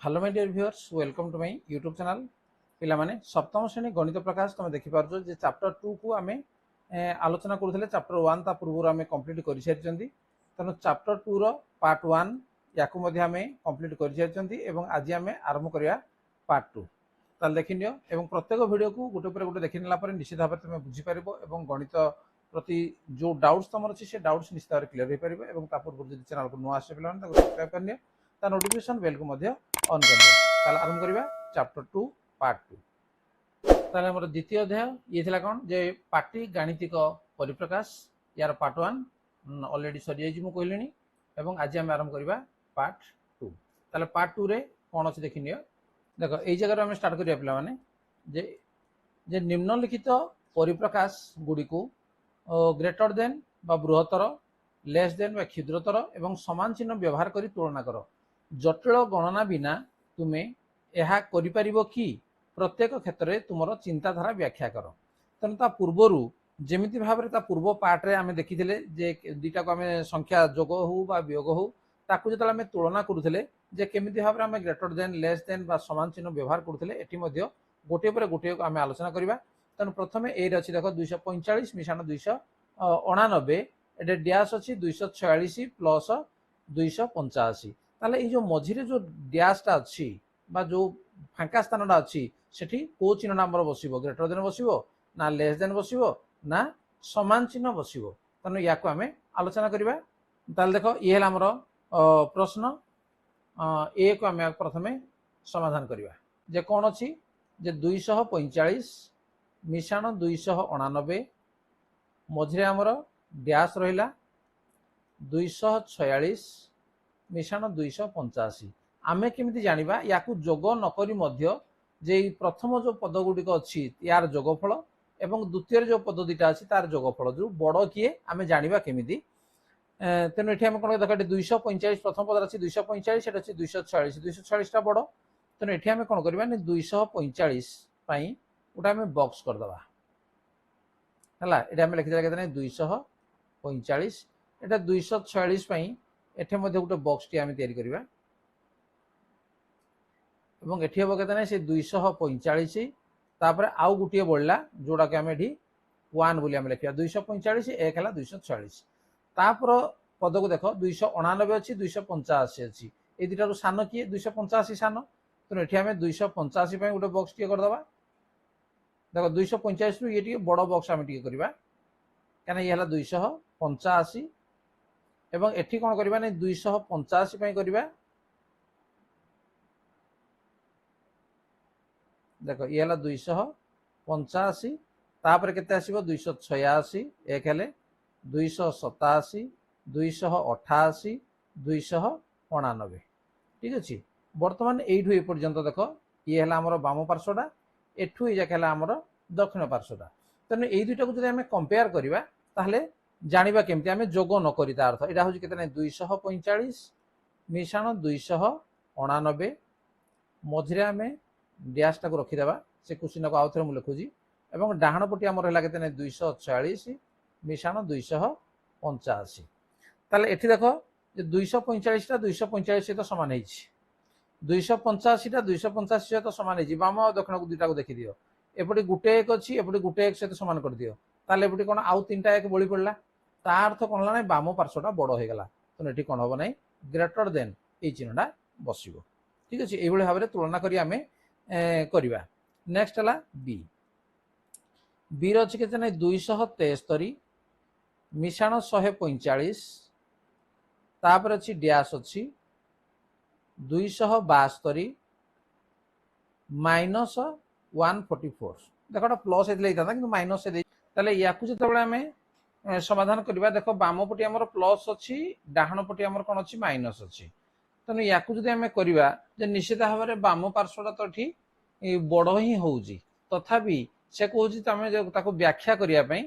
Hello my dear viewers, welcome to my YouTube channel. पिला माने सप्तम श्रेणी गणित प्रकाश तुम देखि पारजो जे चैप्टर 2 को आमे आलोचना करूथले। चैप्टर 1 ता पूर्व आमे कंप्लीट करि सारिचंती, तनो चैप्टर 2 रो पार्ट 1 याकू मध्ये आमे कंप्लीट करि सारिचंती एवं आज आमे आरंभ करिया पार्ट 2। ताल देखिनियो एवं प्रत्येक वीडियो को गोटे पर गोटे देखिनला पर निश्चित भाव तुम बुझी पारिबो एवं गणित प्रति जो डाउट्स तमर अछि से डाउट्स निश्चित भाव क्लियर हो पारिबो एवं ता पूर्व जदि चैनल को नुआ आसे पिला माने ताको सब्सक्राइब करनियो, ता नोटिफिकेशन बेल को मध्ये ऑन करनियो। ताल आरंभ करिबा चैप्टर 2 पार्ट 2। ताले हमर द्वितीय अध्याय ये थिला कोन जे पाटी गाणितिक परिप्रकाश यार पार्ट 1 ऑलरेडी सरी जाई मु कहलिनी एवं आज हम आरंभ करिबा पार्ट 2। ताले पार्ट 2 रे कोन अछि देखिनियो। देखो एई जगह हम स्टार्ट करिया पिला माने जे निम्नलिखित परिप्रकाश गुडी को ग्रेटर देन बा बृहत्तर, लेस देन बा क्षुद्रतर एवं समान चिन्ह व्यवहार करी तुलना करो। जटिल गणना बिना तुमे यह करिपारिबो कि प्रत्येक क्षेत्र में तुमर चिंताधारा व्याख्या कर। तेणु पूर्वर जमिति भाव ता पूर्व पार्ट रे आमे देखिथिले जे दुईटा को आमे संख्या जोग हो बा वियोग हो ताकू जतले आमे तुलना करूथिले जे केमिति भाव रे आमे ग्रेटर देन, लेस देन बा समान चिन्ह व्यवहार करूथिले। एठी मध्ये गोटे पर गोटे को आमे आलोचना करिबा। तेणु प्रथमे ए रे अछि देखो 245 मिशाण 289 एटे डैश अछि 246 प्लस 285। ताले ए जो मझिरे जो डैशटा अछि बा जो फांका स्थानटा अछि सेठी को चिन्ह नंबर बसिबो, ग्रेटर देन बसिबो ना लेस देन बसिबो ना समान चिन्ह बसिबो। तनो याको आमे आलोचना करिबा। ताले देखो ये हला हमर प्रश्न ए को आमे प्रथमे समाधान करिबा। जे कोन अछि जे 245 मिशाण 289 मझिरे हमर डैश रहिला 246 मिशाण 285। आमे केमिति जानिबा याकू जोग नकरी मध्य जे प्रथम जो पद गुडिक अछि यार जोगफल एवं द्वितीय जो पद दुटा अछि तार जोगफल जो बड़ किए आमे जानिबा केमिति। तेनु एठी आमे कोन देखा 245 प्रथम पद अछि 245 एटा अछि 246, 246 टा बड़। तेनु एठी आमे कोन करबा ने 245 पई उटा आमे बॉक्स कर दबा हला। एटा आमे लिखि देला केतने 245 एटा 246 पई एठे मध्ये उटा बॉक्स टी आमे तयारी करबा एवं एठी हबो केतने से 245 तापर आउ गुटिए बढ़ला जोडा के आमे एठी 1 बोली आमे लिखिया 245 एक हला 246 तापर पद को देखो 289 अछि 285 अछि ए दिटा रो सान किए 285 सान। तो एठी आमे 285 पई उटा बॉक्स टी कर दबा। देखो 245 रु ये टी बड़ बॉक्स आमे टी करबा काना ये हला 285 एवं एठी कोन करबा ने 285 पई करबा। देखो ये हला 285 तापर केते आसीबो 286 एक हेले 287 288 289। ठीक अछि। वर्तमान एठु ए पर्यंत देखो ये हला हमर बाम पार्श्वटा एठु ए जाके हला हमर दक्षिण पार्श्वटा। तने ए दुइटा को जदि हमें कंपेयर करिबा ताहले जानिबा केमति आमे जोग न करि ता अर्थ एटा होछि केतने 245 मिशाण 289 मझिरे आमे डैश टा को रखि देबा। से क्वेश्चन को आउथरे मु लिखुजी एवं डाहण पटी हमर हला केतने 246 मिशाण 285। ताले एठी देखो जे 245 टा 245 सहित समान हेछि, 285 टा 285 सहित समान हेछि। बाम और दक्षिण को दुटा को देखि दियो, एपटी गुटे एक अछि एपटी गुटे एक सहित समान कर दियो। ताले एपटी कोन आउ तीनटा एक बळी पड़ला ता अर्थ कोन हला नै बाम पार्श्वटा बड़ हो गेला। तो एठी कोन होबो नै ग्रेटर देन ए चिन्हटा बसिबो। ठीक अछि। एई बळे भाबरे तुलना करी आमे करिबा। नेक्स्ट हला बी। बी रो अछि केते नै 273 मिशाण 145 तापर अछि डैश अछि 272 माइनस 144। देखो प्लस एतले था कि माइनस से ताले याकू जते बळे हमें समाधान करिबा। देखो बाम पटी हमर प्लस अछि डाहण पटी हमर कोन अछि माइनस अछि। तने याकू जदि हमें करिबा जे निश्चित भाव रे बाम पार्श्वटा तो ठी बड़ ही होउजी तथापि से कहूजी तमे जे ताको व्याख्या करिया पई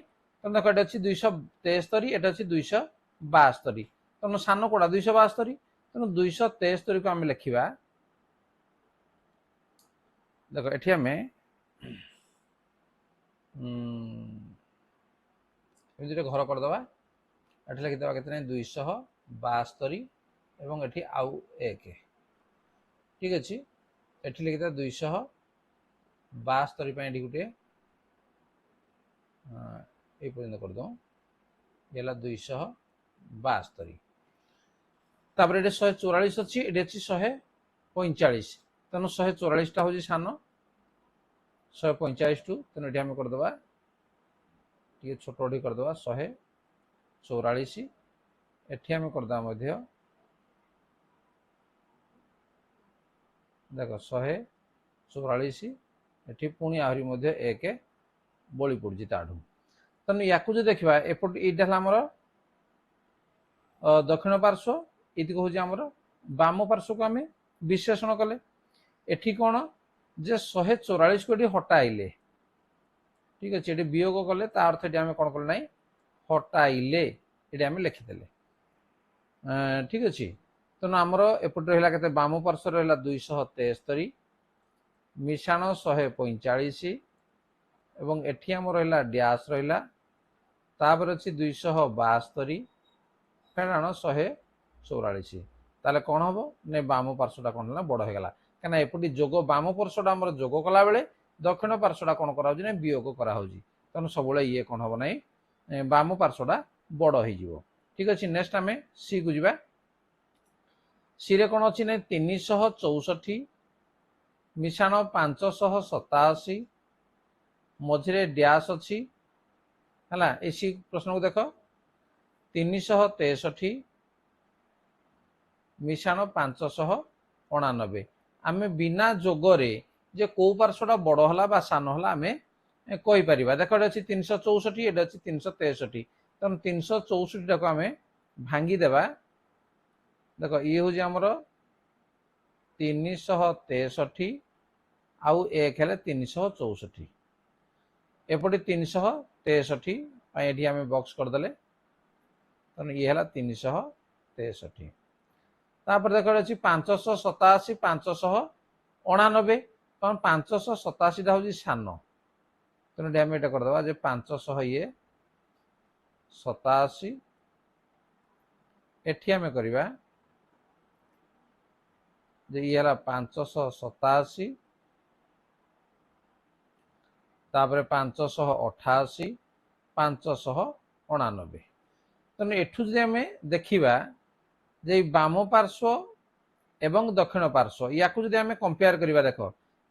तने देखो एटा अछि 273 एटा अछि 272 तने सान कोडा 272 तने 273 को हम लिखिबा। देखो एठी हमें एमिति घर कर दबा। एठी लिखि दबा केतने 272 एवं एठी आउ एक ठीक अच्छे एठी लिखिता 272 पे एठी गुटे ये पर्यंत कर दो ये 272 तापर ये 144 अच्छी ये अच्छी 145 तेणु 144 टा हूँ सान 145 टू तेणु ये आम करदे टे छोट करदे 144 एठी आम करदे देख 144 एठी पुणी आहरी एक बड़ी पड़ी ताठू तेणु या देखा एपट यहाँ आमर दक्षिण पार्श्व ये हूँ आमर बाम पार्श्व को आम विश्लेषण कले एठी कौन जे 144 को हटाइले ठीक अच्छे ये वियोग कले अर्थ ये आम कौन कले ना हटाइले ये आम लिखिदे ठीक अच्छे तेणु आमर एपट रहा के बाम पार्श्व रहा 273 मिशाण 145 एवं एठी आम रहा डैश रहा तापर अच्छी 272 फेराण 144 ताले कौन हम ने बाम पार्श्वटा कौन है बड़ होगा कहीं एपटी जोग बाम पार्श्वटा आम जोग कला बेले दक्षिण पार्श्वटा कौन करा वियोग कराऊँ तेणु सब ये कौन हम ना बाम पार्श्वटा बड़ हो ठीक अच्छे नेक्स्ट आम सी को जा सी रे कौन अच्छी ना 364 मिशाण 587 मझे डैश अच्छी है सी प्रश्न को देख 363 मिशाण 589 आम बिना जोगरे जे कौ पार्श्वटा बड़ है सान है आम कहीपर देख अच्छी 364 ये अच्छी 363 तेणु 364 टाक आम भांगीदेवा देख ये हूँ आमर 363 आउ एक है 364 एपटे 363 ये आम बक्स करदे तेणु ये है 363 तापर देख अच्छी 587 589 कौन 587 टा हूँ सान तेणु आम ये करदे 500 ये 87 एठी आम करवा ये 587 तापर 588 589 तेणु एठू जो आम देखा जे बाम पार्श्व एवं दक्षिण पार्श्व या आम कंपेयर करवा देख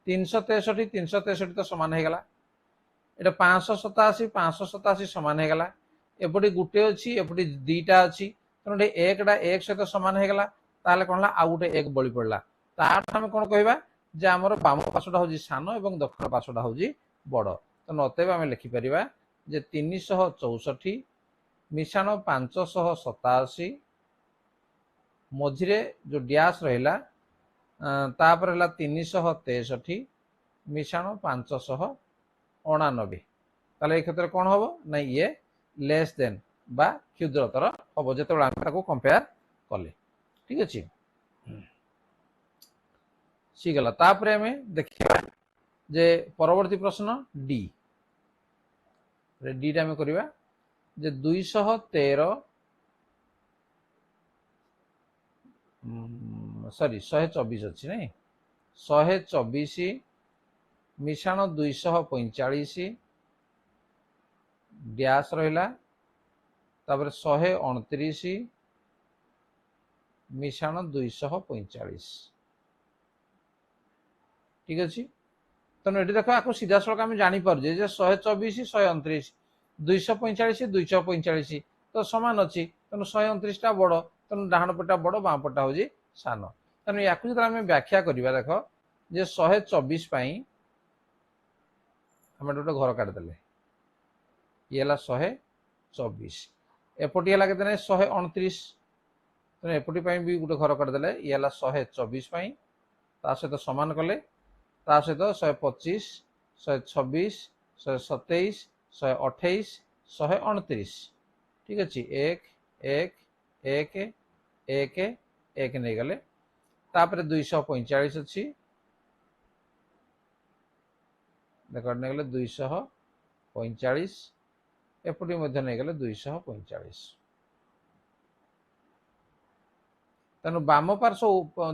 363 363 तो सामान होगा ये 587 सामान होगा एपटे गुटे अच्छी एपटे दीटा अच्छी तेणु एकटा एक सहित सामान होगा ताले कौन आउ गोटे एक बड़ी पड़ा आम कौन कहवा जे आमर बाम पार्श्वटा हूँ सान और दक्षिण पार्श्वटा हूँ बड़ तेणु अतएव आम लिखिपर जे 364 मिशाण 587 मझे जो डैश रहा तापर है 363 मिशाण 589 ताले क्षेत्र में कौन हम ना ये लेस देन बा क्षुद्रतर हम जो कंपेयर कले ठीक अच्छे सी गला तापर आम देखा जे परवर्ती प्रश्न डी डी टाइम करवा जे 213 सॉरी 124 अच्छी नहीं 124 मिशाण 245 डैश रहा तापर 129 मिशाण 245 ठीक अच्छे तेणु ये देख आपको सीधा सड़क आम जापर 124 129 245 245 तो सामान अच्छी तेणु 129 टा बड़ तेणु डाण पटा बड़ बाँ पटा हूँ सान तेणु या जो आम व्याख्या करवा देख जे 124 आम गोटे घर काटिदे ये 124 एपटी है के 129 तेणु एपटी भी गोटे घर काटिदे ये 124 सहित सामान कले सहित 125 126 127 128 129 ठीक अच्छे एक एक एक एक एक नहीं गले तापर 245 अच्छी देख नहीं गले 245 एपटी नहीं गले 245 तेणु बाम पार्श्व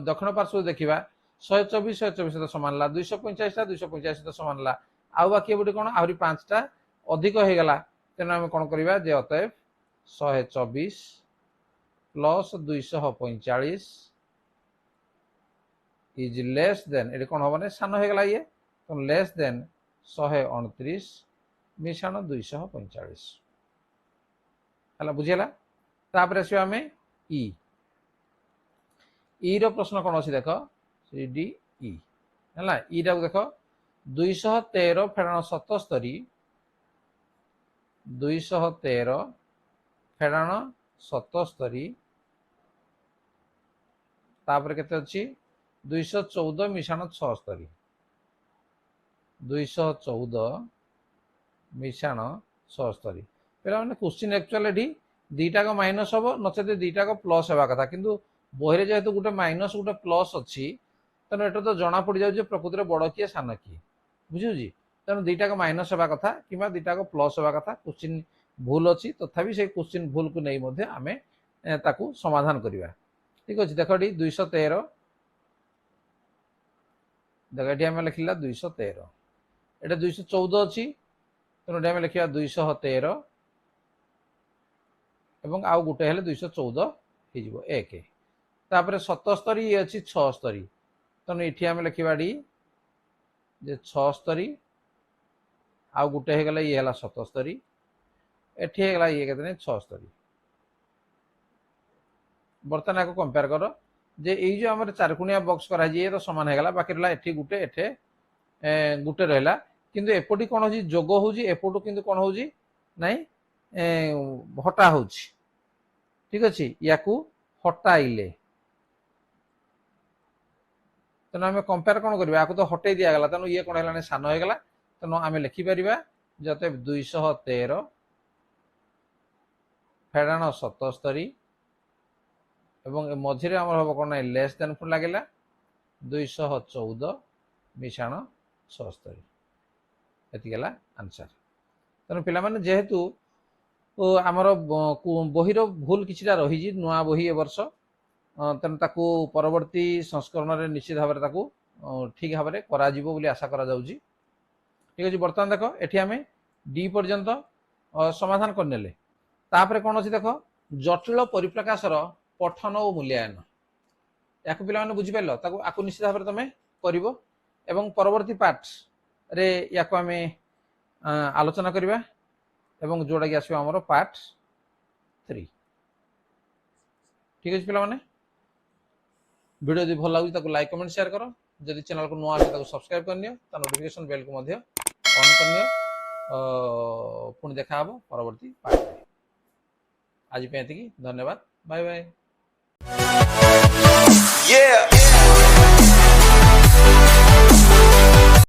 दक्षिण पार्श्व देखा 124 124 सहित सामान ला 245 टा 245 सहित सामान ला आउ बाकी एबुटी कोन आहुरी 5 टा अधिक हो गेला तेना हम कोन करबा जे अतएव 124 plus 245 is less than eighty कोन होबने सान हो गेला ये तो लेस देन 129 मिशाण 245 हला बुझिला तापर आसी हमें ई रो प्रश्न कोन अछि देखो सी डी ई हला ई रा देखो 213 फेराण 77 213 फेराण 77 तापर केते अछि 214 मिशाण 76 214 मिशाण 76 पेला माने क्वेश्चन एक्चुअली डी दीटा को माइनस हबो नचेते दीटा को प्लस हेबा कथा किंतु बहिरे जेहेतु गोटे माइनस गोटे प्लस अच्छी तेना एटा तो जना पड़ जाउजे प्रकृति रे बड़ किए सान किए बुझुजी तेना दीटा को माइनस हेबा कथा किबा दीटा को प्लस हेबा कथा क्वेश्चन भूल अच्छी तथापि से क्वेश्चन भूल को नहीं मध्ये आमे ताकू समाधान करिवा ठीक अछि देखडी 213 देखडी आमे लिखिला 213 एटा 214 अछि तेना आमे लिखिया 213 एवं आउ गुटे हेले 214 हिजिबो 1 तापर 77 ये अछि 76 तनो इठी आमे लिखिबा डी जे 76 आउ गुटे हे गेला ये हला 77 एठी हे गेला ये केतने 76 बर्तन को कंपेयर करो जे एई जो हमर चारकुनिया बॉक्स करा जे तो समान हे गेला बाकी रहला एठी गुटे एठे गुटे रहला किंतु एपटी कोन होजी जोगो होजी एपटो किंतु कोन होजी नाही हटा होजी ठीक अछि याकू हटाइले तेना आम कंपेयर कौन करबा याकू तो हटै दिया गला तेनु ये कोन हेलाने सान हो गला तेनु आम लिखि परिबा जते 213 फेराण 77 एवं मझिरे हमर हबो कोन लेस देन फुल लागेला 214 मिशाण 76 एति गेला आंसर तेनु पिला माने जेहेतु आमर बहिर भूल किछिटा रही जी नुआ बही ए वर्ष तेणु ताकू परवर्ती संस्करण में निश्चित भाव में ठीक भाव में करा जीवो बोली आशा करा जाउची ठीक अछि बर्तमान देखो एठी आमे डी पर्यंत समाधान करनेले तापर कोन अछि देखो जटिल परिप्रकाशर पठन और मूल्यांकन याकू पिला माने बुझि पाइलो ताकू आकू निश्चित भाव में तमे करिवो एवं परवर्ती पार्ट रे याकू आमे आलोचना करिवा एवं जोड़ा कि आसो हमरो पार्ट 3 ठीक अछि पिला माने वीडियो यदि भल लागु ताको लाइक कमेंट शेयर करो जदि चैनल को नुआ ताको सब्सक्राइब करनियो ता नोटिफिकेशन बेल को मध्य ऑन करनियो पुणी देखा हबो परवर्ती पार्ट आज पे एतिकी धन्यवाद बाय बाय।